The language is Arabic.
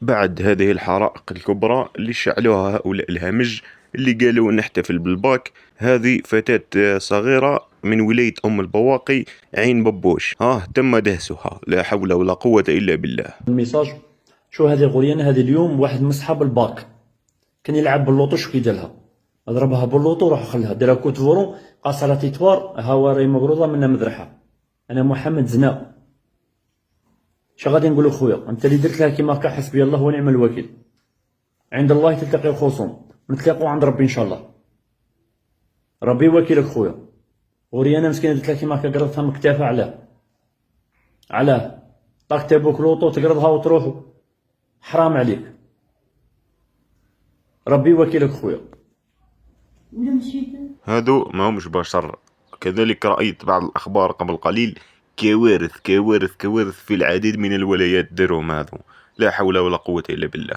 بعد هذه الحرائق الكبرى اللي شعلوها هؤلاء الهمج اللي قالوا نحتفل بالباك، هذه فتاة صغيرة من ولاية أم البواقي عين ببوش، تم دهسها، لا حول ولا قوة إلا بالله. الميساج شو هذه غوريانا، هذه اليوم واحد من صحاب الباك كان يلعب باللوطو، شو كي دارها، ضربها باللوطو وراح خلها دارها كوت فورون، قاص على تيتوار، هاو راهي مقروضه منا مذرحه. انا محمد زنا، اش غادي نقولوا خويا، انت اللي درت لها كيما هكا حسبي الله ونعم الوكيل، عند الله تلتقي الخصوم، نتلاقوا عند ربي ان شاء الله، ربي وكيلك خويا. غوريانا مسكينه درت لها كيما هكا، قرضتها مكتافه، علاه طاك تابوك لوطو تقرضها وتروحوا، حرام عليك، ربي وكيلك خويا. هادو ما همش بشر. كذلك رأيت بعض الأخبار قبل قليل، كوارث كوارث كوارث في العديد من الولايات دارهم هذو، لا حول ولا قوة إلا بالله.